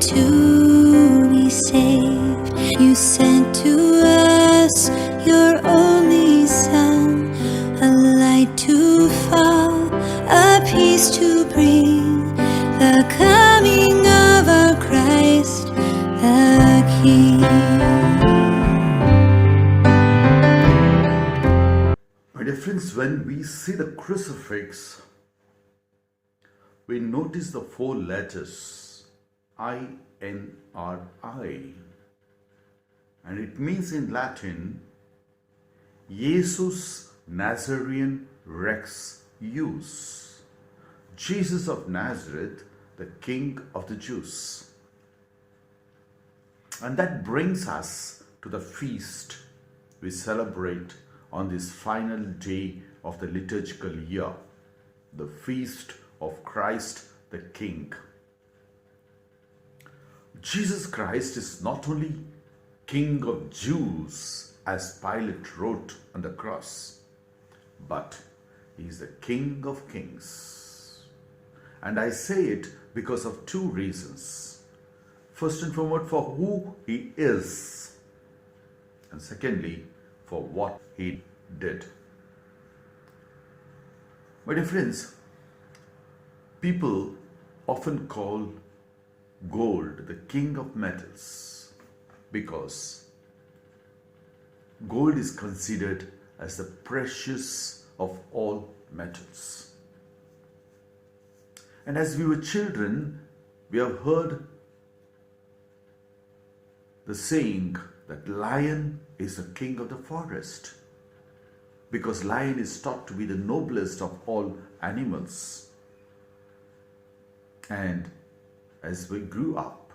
to be saved. You sent to us your only Son, a light to fall, a peace to bring, the coming of our Christ the King. My dear friends, when we see the crucifix, we notice the four letters INRI, and it means in Latin, Jesus Nazarene Rex Ius, Jesus of Nazareth, the King of the Jews. And that brings us to the feast we celebrate on this final day of the liturgical year, the feast of Christ the King. Jesus Christ is not only King of Jews, as Pilate wrote on the cross, but he is the King of Kings. And I say it because of two reasons. First and foremost, for who he is, and secondly, for what he did. My dear friends, people often call gold the king of metals because gold is considered as the precious of all metals. And as we were children, we have heard the saying that lion is the king of the forest, because lion is thought to be the noblest of all animals. And as we grew up,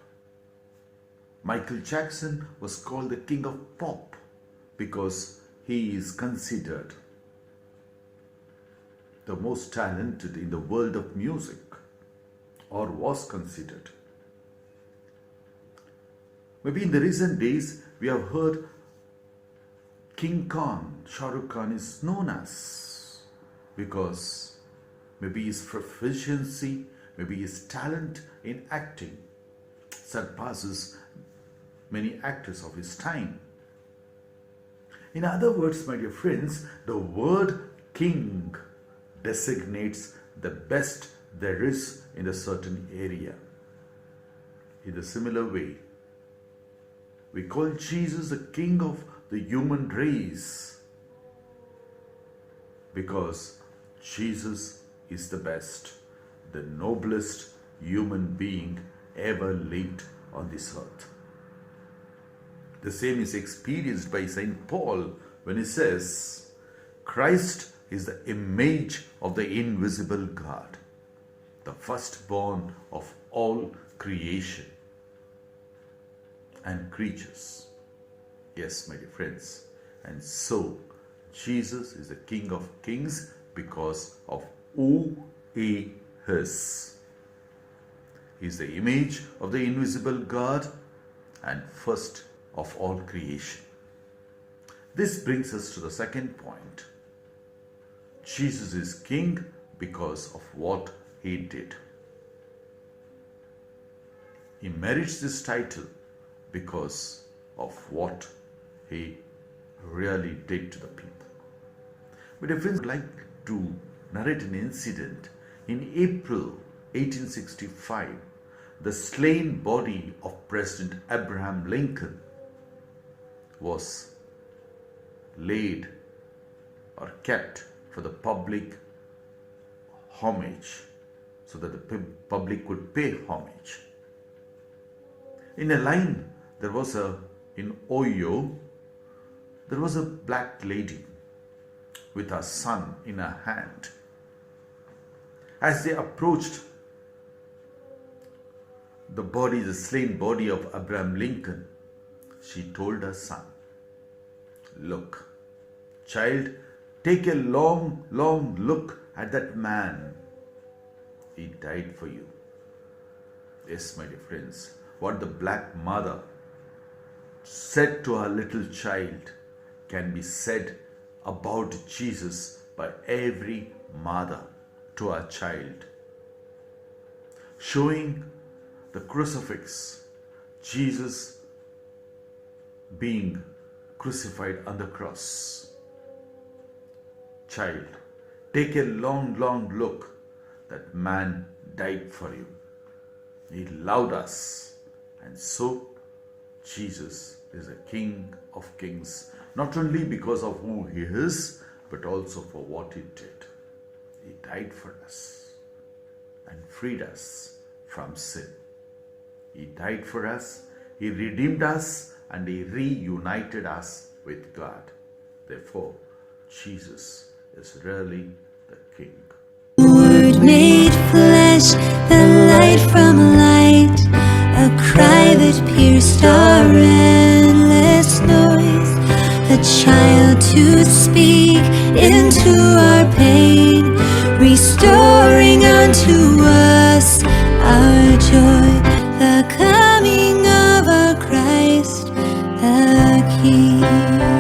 Michael Jackson was called the king of pop because he is considered the most talented in the world of music, or was considered. Maybe in the recent days we have heard King Khan, Shah Rukh Khan, is known as, because maybe his proficiency, maybe his talent in acting surpasses many actors of his time. In other words, my dear friends, the word king designates the best there is in a certain area. In a similar way, we call Jesus the King of the human race because Jesus is the best, the noblest human being ever lived on this earth. The same is experienced by St. Paul when he says, Christ is the image of the invisible God, the firstborn of all creation and creatures. Yes, my dear friends, and so Jesus is the King of Kings because of who he is. He is the image of the invisible God and first of all creation. This brings us to the second point. Jesus is King because of what he did. He merits this title because of what he really did to the people. But a friend would like to narrate an incident. In April 1865, the slain body of President Abraham Lincoln was laid or kept for the public homage, so that the public could pay homage. In a line, in Ohio, there was a black lady with her son in her hand. As they approached the slain body of Abraham Lincoln, she told her son, "Look, child, take a long, long look at that man. He died for you." Yes, my dear friends, what the black mother said to her little child can be said about Jesus by every mother to her child, showing the crucifix, Jesus being crucified on the cross. Child, take a long look that man died for you. He loved us, and so Jesus is a King of Kings, not only because of who he is, but also for what he did. He died for us and freed us from sin. He died for us, he redeemed us, and he reunited us with God. Therefore, Jesus is really the King. Word made flesh, the light from light, a cry that pierced our endless noise, a child to speak into our pain, restoring unto us our joy.